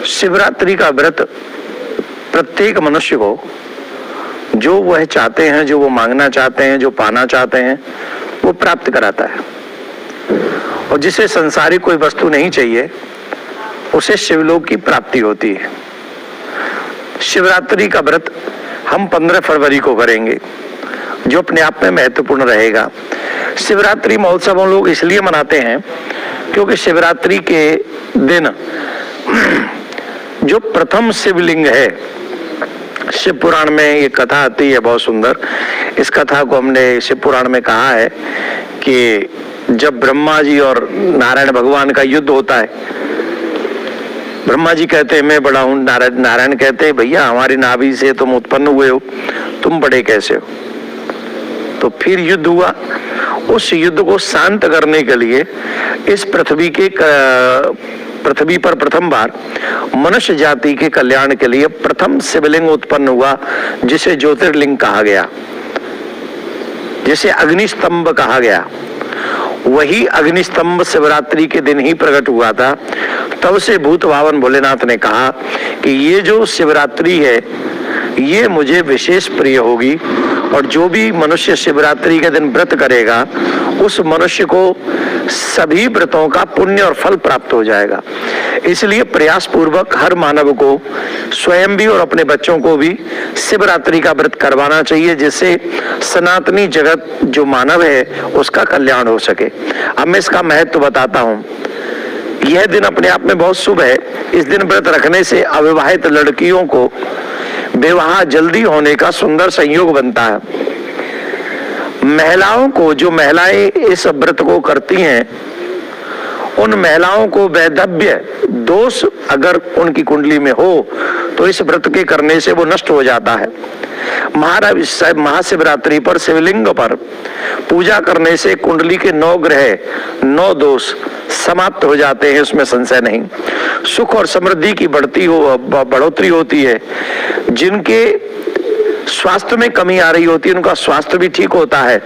शिवरात्रि का व्रत प्रत्येक मनुष्य को जो वह चाहते हैं, जो वो मांगना चाहते हैं, जो पाना चाहते हैं, वो प्राप्त कराता है। और जिसे संसारिक कोई वस्तु नहीं चाहिए उसे शिवलोक की प्राप्ति होती है। शिवरात्रि का व्रत हम 15 फरवरी को करेंगे, जो अपने आप में महत्वपूर्ण रहेगा। शिवरात्रि महोत्सव हम लोग इसलिए मनाते हैं क्योंकि शिवरात्रि के दिन जो प्रथम शिवलिंग है, शिव पुराण में ये कथा आती है बहुत सुंदर। इस कथा को हमने शिव पुराण में कहा है कि जब ब्रह्मा जी और नारायण भगवान का युद्ध होता है, ब्रह्मा जी कहते हैं मैं बड़ा हूं, नारायण कहते हैं भैया हमारी नाभि से तुम उत्पन्न हुए हो, तुम बड़े कैसे हो। तो फिर युद्ध हुआ। उस युद्ध को शांत करने के लिए इस पृथ्वी पर प्रथम बार मनुष्य जाति के कल्याण के लिए प्रथम शिवलिंग उत्पन्न हुआ, जिसे ज्योतिर्लिंग कहा गया, जिसे अग्निस्तंभ कहा गया। वही अग्निस्तंभ शिवरात्रि के दिन ही प्रकट हुआ था। तब से भूत भावन भोलेनाथ ने कहा कि ये जो शिवरात्रि है ये मुझे विशेष प्रिय होगी, और जो भी मनुष्य शिवरात्रि के दिन व्रत करेगा उस मनुष्य को सभी व्रतों का पुण्य और फल प्राप्त हो जाएगा। इसलिए प्रयास पूर्वक हर मानव को स्वयं भी और अपने बच्चों को भी शिवरात्रि का व्रत करवाना चाहिए, जिससे सनातनी जगत जो मानव है उसका कल्याण हो सके। अब मैं इसका महत्व बताता हूँ। यह दिन अपने आप में बहुत शुभ है। इस दिन व्रत रखने से अविवाहित लड़कियों को विवाह जल्दी होने का सुंदर संयोग बनता है। महिलाओं को, जो महिलाएं इस व्रत को करती हैं, उन महिलाओं को वैधव्य दोष अगर उनकी कुंडली में हो तो इस व्रत के करने से वो नष्ट हो जाता है। महाशिवरात्रि पर शिवलिंग पर पूजा करने से कुंडली के 9 ग्रह, 9 दोष समाप्त हो जाते हैं, उसमें संशय नहीं। सुख और समृद्धि की बढ़ोतरी होती है। जिनके स्वास्थ्य में कमी आ रही होती है उनका स्वास्थ्य भी ठीक होता है।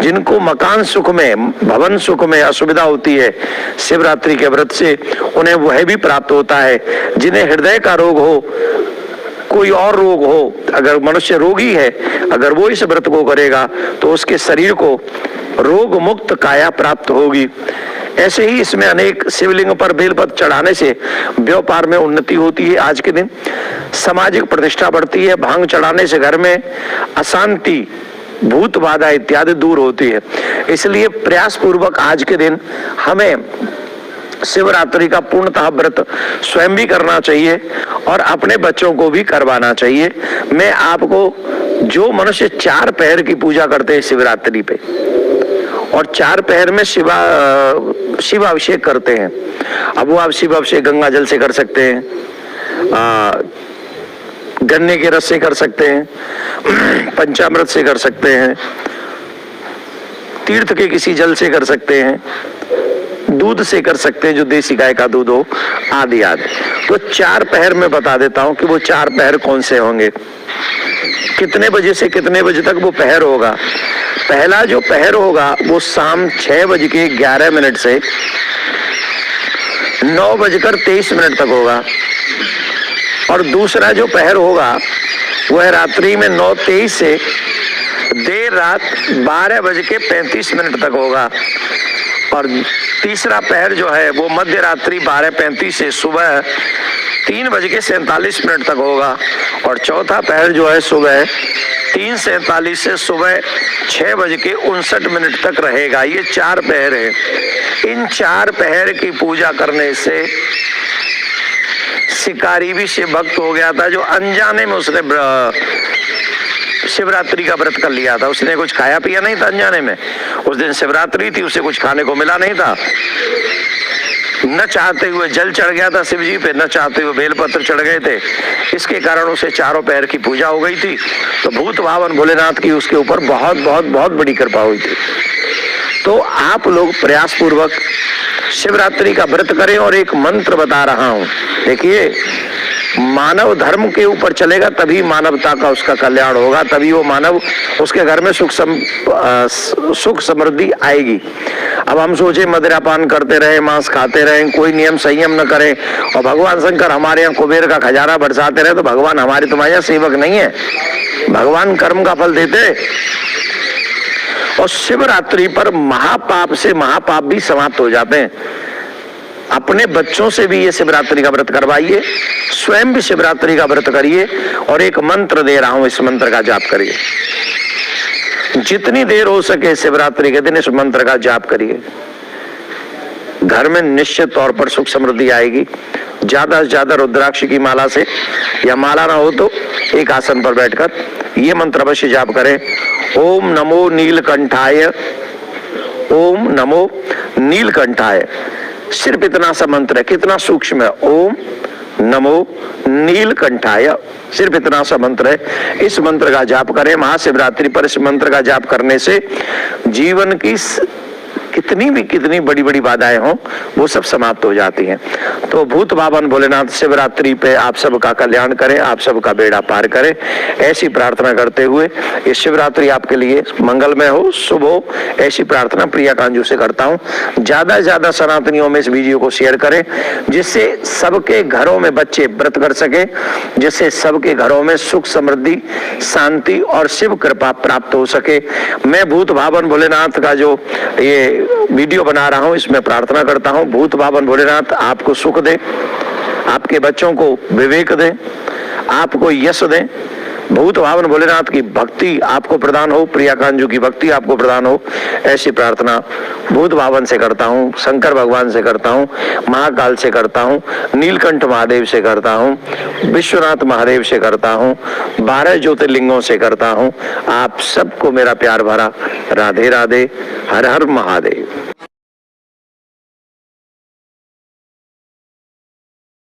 जिनको मकान सुख में, भवन सुख में असुविधा होती है, शिवरात्रि के व्रत से उन्हें वह भी प्राप्त होता है। जिन्हें हृदय का रोग हो, कोई और रोग हो, अगर मनुष्य रोगी है, अगर वो इस व्रत को करेगा तो उसके शरीर को रोग मुक्त काया प्राप्त होगी। ऐसे ही इसमें अनेक शिवलिंग पर बेलपत्र चढ़ाने से व्यापार में उन्नति होती है। आज के दिन सामाजिक प्रतिष्ठा बढ़ती है। भांग चढ़ाने से घर में अशांति, भूत बाधा इत्यादि दूर होती है। इसलिए प्रयास पूर्वक आज के दिन हमें शिवरात्रि का पूर्णतः व्रत स्वयं भी करना चाहिए और अपने बच्चों को भी करवाना चाहिए। मैं आपको, जो मनुष्य 4 पहर की पूजा करते हैं शिवरात्रि पे और 4 पहर में शिवाभिषेक करते हैं, अब वो आप शिवाभिषेक गंगा जल से कर सकते हैं, गन्ने के रस से कर सकते हैं, पंचामृत से कर सकते हैं, तीर्थ के किसी जल से कर सकते हैं, दूध से कर सकते हैं जो देसी गाय का दूध हो, आदि आदि। तो 4 पहर में बता देता हूं कि वो 4 पहर कौन से होंगे, कितने बजे से कितने बजे तक वो पहर होगा। पहला जो पहर होगा वो शाम 6:11 से 9:23 तक होगा, और दूसरा जो पहर होगा वह रात्रि में 9:23 से देर रात 12:35 तक होगा, और तीसरा पहर जो है वो मध्य रात्रि 12:35 से सुबह 3:47 तक होगा, और चौथा पहर जो है सुबह 3:47 से सुबह 6:59 तक रहेगा। ये 4 पहर है। इन 4 पहर की पूजा करने से शिकारी भी शिव भक्त हो गया था, जो अनजाने में उसने शिवरात्रि का व्रत कर लिया था। उसने कुछ खाया पिया नहीं था अनजाने में, उस दिन शिवरात्रि थी, उसे कुछ खाने को मिला नहीं था। न चाहते हुए जल चढ़ गया था शिव जी पे, न चाहते हुए बेलपत्र चढ़ गए थे। इसके कारण उसे 4 पहर की पूजा हो गई थी। तो भूत भावन भोलेनाथ की उसके ऊपर बहुत बहुत बहुत बड़ी कृपा हुई थी। तो आप लोग प्रयास पूर्वक शिवरात्रि का व्रत करें। और एक मंत्र बता रहा हूं, देखिए मानव धर्म के ऊपर चलेगा तभी मानवता का उसका कल्याण होगा, तभी वो मानव उसके घर में सुख समृद्धि आएगी। अब हम सोचे मदिरापान करते रहे, मांस खाते रहे, कोई नियम संयम न करे और भगवान शंकर हमारे यहाँ कुबेर का खजाना बरसाते रहे, तो भगवान हमारे तुम्हारे यहाँ सेवक नहीं है, भगवान कर्म का फल देते। और शिवरात्रि पर महापाप से महापाप भी समाप्त हो जाते हैं। अपने बच्चों से भी ये शिवरात्रि का व्रत करवाइए, स्वयं भी शिवरात्रि का व्रत करिए और एक मंत्र दे रहा हूं, इस मंत्र का जाप करिए। जितनी देर हो सके शिवरात्रि के दिन इस मंत्र का जाप करिए, घर में निश्चित तौर पर सुख समृद्धि आएगी। ज्यादा से ज्यादा रुद्राक्ष की माला से, या माला ना हो तो एक आसन पर बैठकर ये मंत्र अवश्य जाप करें। ओम नमो नीलकंठाय, ओम नमो नीलकंठाय। सिर्फ इतना सा मंत्र है, कितना सूक्ष्म है। ओम नमो नीलकंठाय, सिर्फ इतना सा मंत्र है। इस मंत्र का जाप करें महाशिवरात्रि पर। इस मंत्र का जाप करने से जीवन की कितनी बड़ी बड़ी बाधाएं हों वो सब समाप्त हो जाती हैं। तो भूत बावन भोलेनाथ शिवरात्रि पे आप सबका कल्याण करें, आप सबका बेड़ा पार करें, ऐसी प्रार्थना करते हुए ये शिवरात्रि आपके लिए मंगलमय हो, शुभ हो, ऐसी प्रार्थना प्रिया कांजू से करता हूँ। ज्यादा से ज्यादा सनातनियों में इस वीडियो को शेयर करें, जिससे सबके घरों में बच्चे व्रत कर सके, जिससे सबके घरों में सुख समृद्धि शांति और शिव कृपा प्राप्त हो सके। मैं भूत बावन भोलेनाथ का जो ये वीडियो बना रहा हूं, इसमें प्रार्थना करता हूं, भूत बावन भोलेनाथ आपको सुख दे, आपके बच्चों को विवेक दे, आपको यश दे। भूत बावन भोलेनाथ की भक्ति आपको प्रदान हो, प्रिया कांजू की भक्ति आपको प्रदान हो, ऐसी प्रार्थना भूत बावन से करता हूँ, शंकर भगवान से करता हूँ, महाकाल से करता हूँ, नीलकंठ महादेव से करता हूँ, विश्वनाथ महादेव से करता हूँ, 12 ज्योतिर्लिंगों से करता हूँ। आप सबको मेरा प्यार भरा राधे राधे, हर हर महादेव।